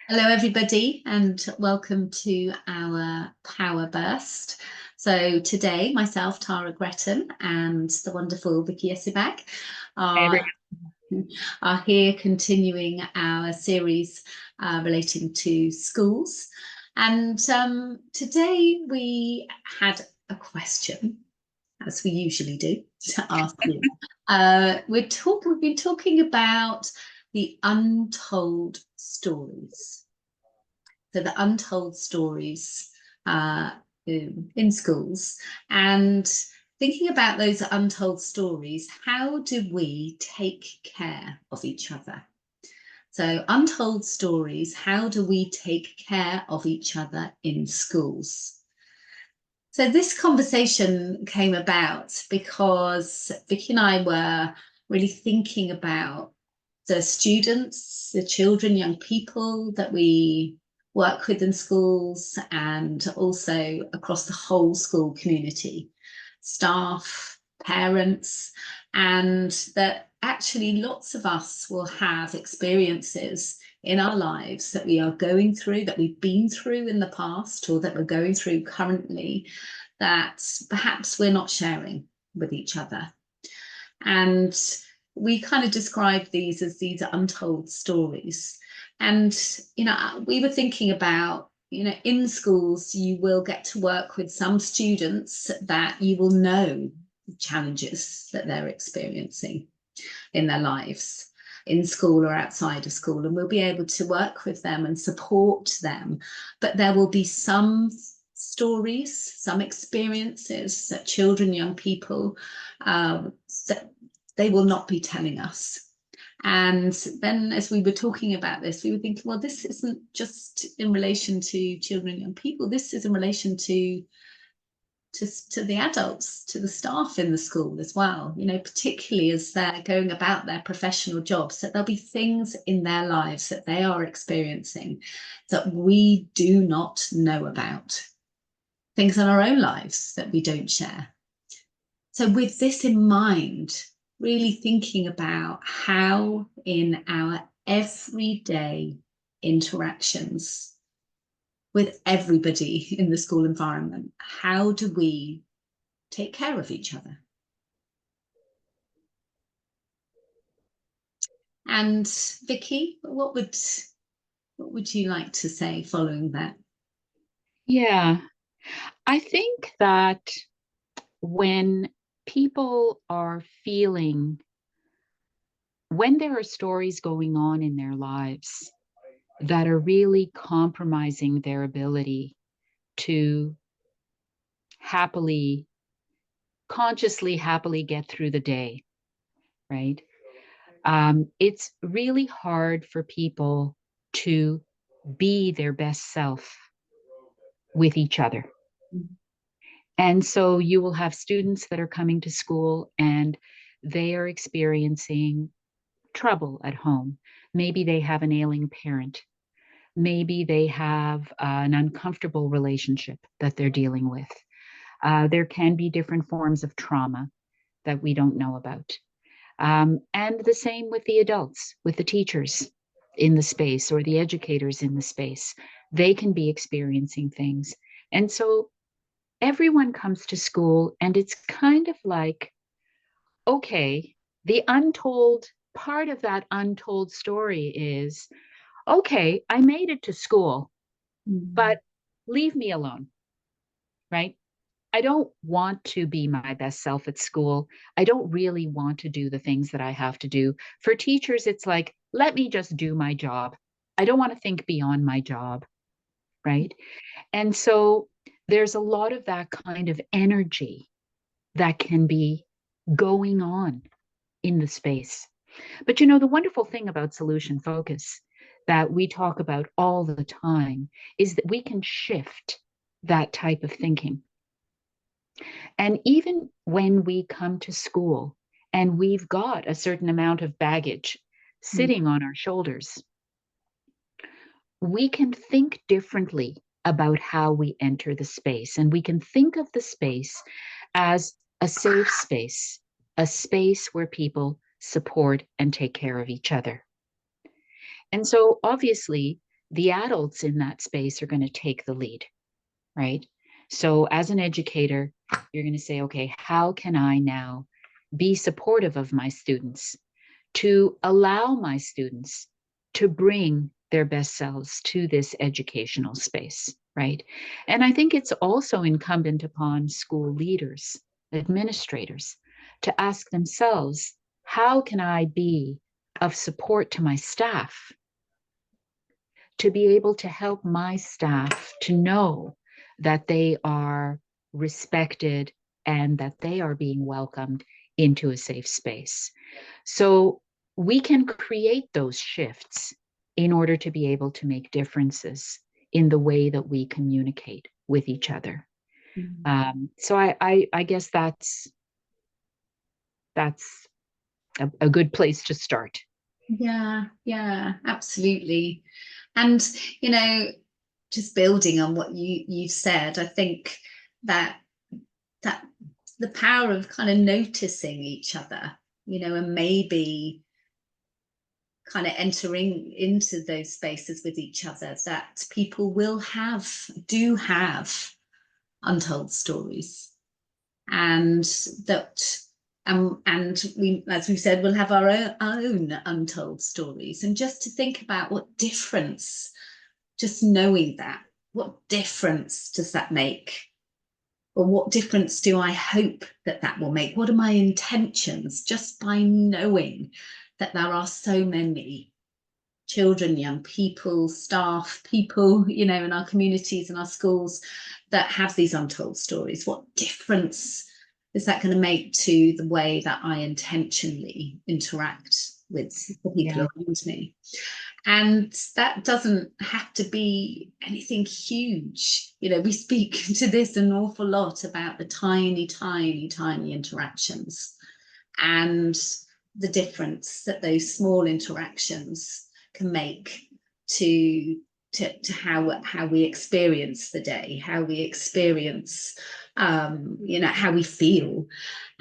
Hello, everybody, and welcome to our Power Burst. So today, myself, Tara Gretton, and the wonderful Vicky Esibag Every- are, are here continuing our series relating to schools. And today we had a question, as we usually do, to ask you. We've been talking about the untold stories. So the untold stories uh, in schools, and thinking about those untold stories, how do we take care of each other? So untold stories, how do we take care of each other in schools? So this conversation came about because Vicky and I were really thinking about the students, the children, young people that we work with in schools, and also across the whole school community, staff, parents, and that actually lots of us will have experiences in our lives that we are going through, that we've been through in the past, or that we're going through currently, that perhaps we're not sharing with each other. And we kind of describe these as these untold stories. And, we were thinking about, in schools, you will get to work with some students that you will know the challenges that they're experiencing in their lives, in school or outside of school, and we'll be able to work with them and support them. But there will be some stories, some experiences that children, young people, that they will not be telling us. And then as we were talking about this, we were thinking, well, this isn't just in relation to children and young people, this is in relation to the adults, to the staff in the school as well, particularly as they're going about their professional jobs, that there'll be things in their lives that they are experiencing that we do not know about, things in our own lives that we don't share. So with this in mind, really thinking about how in our everyday interactions with everybody in the school environment, how do we take care of each other? And Vicky, what would you like to say following that? Yeah, I think that when people are feeling, when there are stories going on in their lives that are really compromising their ability to happily, consciously, happily get through the day, right? It's really hard for people to be their best self with each other. And so you will have students that are coming to school and they are experiencing trouble at home. Maybe they have an ailing parent. Maybe they have an uncomfortable relationship that they're dealing with. There can be different forms of trauma that we don't know about. And the same with the adults, with the teachers in the space or the educators in the space. They can be experiencing things. And so everyone comes to school and it's kind of like, okay, the untold part of that untold story is, okay, I made it to school, Mm. but leave me alone, right? I don't want to be my best self at school. I don't really want to do the things that I have to do. For teachers, it's like, let me just do my job. I don't want to think beyond my job, right? And so there's a lot of that kind of energy that can be going on in the space. But the wonderful thing about solution focus that we talk about all the time is that we can shift that type of thinking. And even when we come to school and we've got a certain amount of baggage sitting on our shoulders, we can think differently about how we enter the space. And we can think of the space as a safe space, a space where people support and take care of each other. And so, obviously, the adults in that space are going to take the lead, right? So as an educator, you're going to say, okay, how can I now be supportive of my students, to allow my students to bring their best selves to this educational space, right? And I think it's also incumbent upon school leaders, administrators, to ask themselves, how can I be of support to my staff, to be able to help my staff to know that they are respected and that they are being welcomed into a safe space. So we can create those shifts in order to be able to make differences in the way that we communicate with each other. So I guess that's a good place to start. Yeah, absolutely. And, just building on what you've said, I think that the power of kind of noticing each other, and maybe kind of entering into those spaces with each other, that people do have untold stories, and that and we, as we said, we'll have our own untold stories. And just to think about what difference, just knowing that, what difference does that make? Or what difference do I hope that will make? What are my intentions just by knowing that there are so many children, young people, staff, people, in our communities and our schools that have these untold stories? What difference is that going to make to the way that I intentionally interact with the people around me? And that doesn't have to be anything huge. We speak to this an awful lot about the tiny, tiny, tiny interactions, and the difference that those small interactions can make to how we experience the day, how we experience how we feel.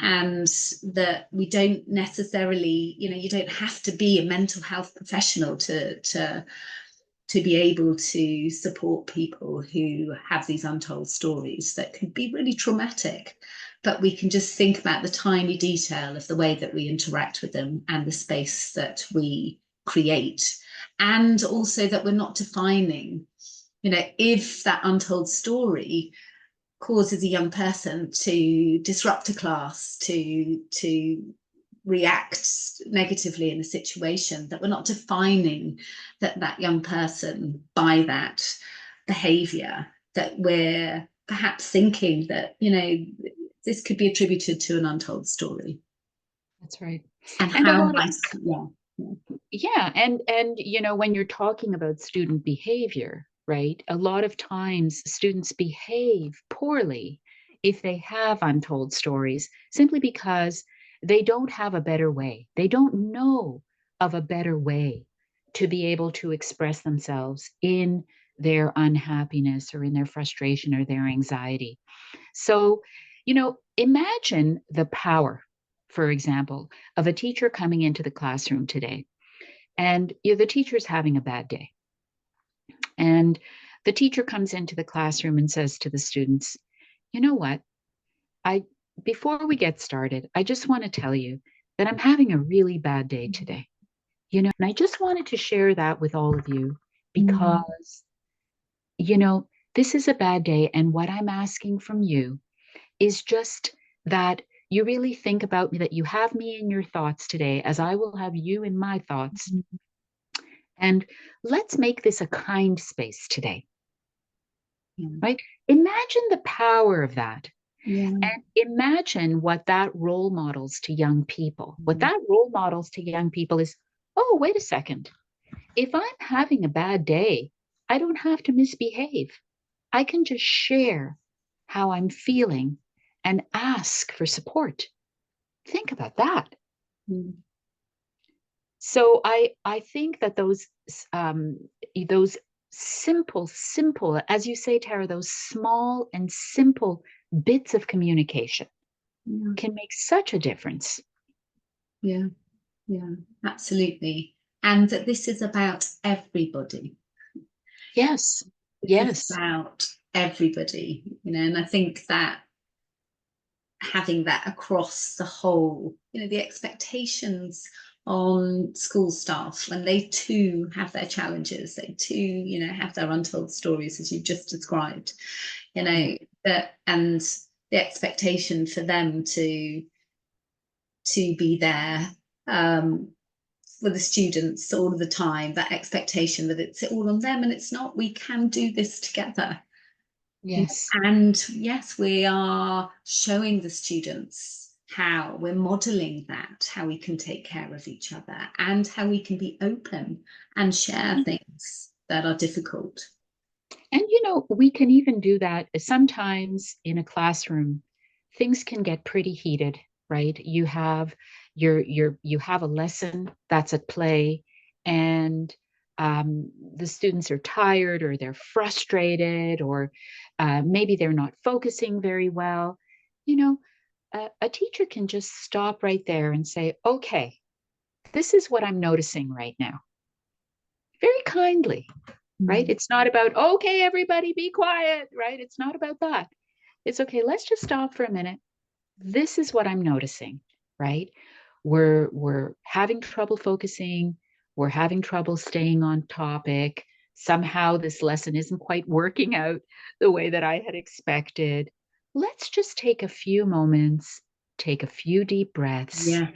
And that we don't necessarily, you don't have to be a mental health professional to be able to support people who have these untold stories that could be really traumatic. But we can just think about the tiny detail of the way that we interact with them and the space that we create. And also that we're not defining, if that untold story causes a young person to disrupt a class, to react negatively in a situation, that we're not defining that young person by that behavior, that we're perhaps thinking that, this could be attributed to an untold story. That's right. And And a how lot of, might, yeah, and when you're talking about student behavior, right? A lot of times students behave poorly if they have untold stories, simply because they don't have a better way. They don't know of a better way to be able to express themselves in their unhappiness or in their frustration or their anxiety. So, imagine the power, for example, of a teacher coming into the classroom today, and the teacher's having a bad day. And the teacher comes into the classroom and says to the students, you know what? Before we get started, I just want to tell you that I'm having a really bad day today. And I just wanted to share that with all of you because, this is a bad day. And what I'm asking from you is just that you really think about me, that you have me in your thoughts today, as I will have you in my thoughts. And let's make this a kind space today, right? Imagine the power of that. And imagine what that role models to young people. What that role models to young people is, oh, wait a second. If I'm having a bad day, I don't have to misbehave. I can just share how I'm feeling and ask for support. Think about that. So I think that those simple, as you say, Tara, those small and simple bits of communication can make such a difference. Yeah, absolutely. And that this is about everybody. Yes. It's Yes. about everybody, and I think that having that across the whole, the expectations on school staff when they too have their challenges, they too, have their untold stories, as you've just described, Yeah. that, and the expectation for them to be there for the students all of the time, that expectation that it's all on them, and it's not. We can do this together. Yes. And yes, we are showing the students how we're modeling that, how we can take care of each other and how we can be open and share things that are difficult. And we can even do that sometimes in a classroom. Things can get pretty heated, right? You have you have a lesson that's at play, and the students are tired or they're frustrated, or maybe they're not focusing very well. You know, a teacher can just stop right there and say, "Okay, this is what I'm noticing right now," very kindly, right? Mm. It's not about, okay, everybody be quiet, right? It's not about that. It's okay, let's just stop for a minute. This is what I'm noticing, right? We're having trouble focusing, we're having trouble staying on topic. Somehow this lesson isn't quite working out the way that I had expected. Let's just take a few moments, take a few deep breaths, Yeah.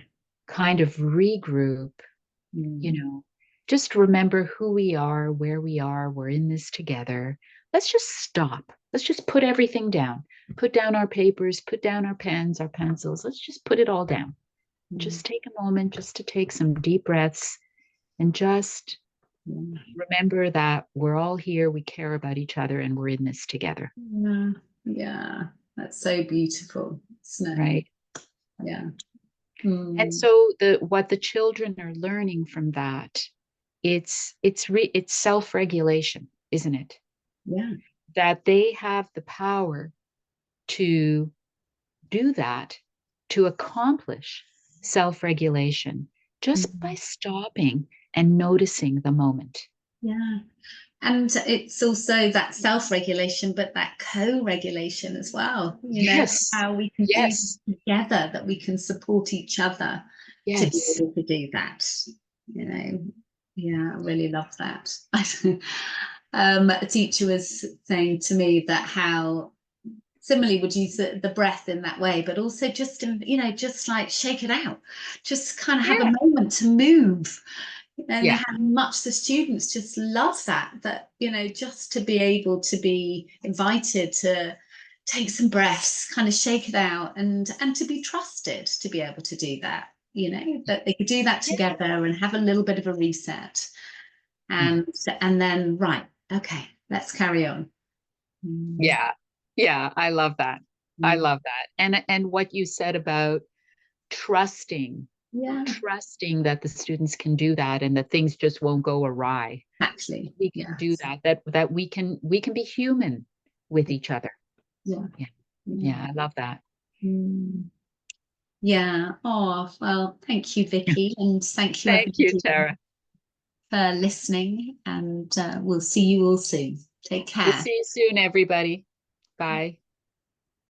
kind of regroup, you Mm. know, just remember who we are, where we are. We're in this together. Let's just stop. Let's just put everything down. Put down our papers, put down our pens, our pencils. Let's just put it all down. Mm. Just take a moment just to take some deep breaths and just Mm. remember that we're all here, we care about each other, and we're in this together. Yeah. Yeah. That's so beautiful, isn't it? Right. Yeah. And Mm. so what the children are learning from that, it's self-regulation, isn't it? Yeah. That they have the power to do that, to accomplish self regulation just by Mm. stopping and noticing the moment. Yeah. And it's also that self-regulation, but that co-regulation as well, Yes, how we can do yes, together, that we can support each other to be yes, able to do that. You know, yeah, I really love that. A teacher was saying to me that how similarly would use the breath in that way, but also just, just like shake it out, just kind of have a yeah, moment to move, and yeah, how much the students just love that, just to be able to be invited to take some breaths, kind of shake it out, and to be trusted to be able to do that, that they could do that yeah, together and have a little bit of a reset, yeah, and then, right, okay, let's carry on. Mm. yeah, yeah. I love that. I Mm. love that. And what you said about trusting, Yeah, trusting that the students can do that and that things just won't go awry. actually, We can do yes. that, that we can be human with each other. Yeah, Yeah. yeah. Yeah, I love that. Mm. Yeah. Oh, well, thank you, Vicky, and thank you, Thank you, everybody, Tara. for listening. And we'll see you all soon. Take We'll care. see you soon, everybody. Bye.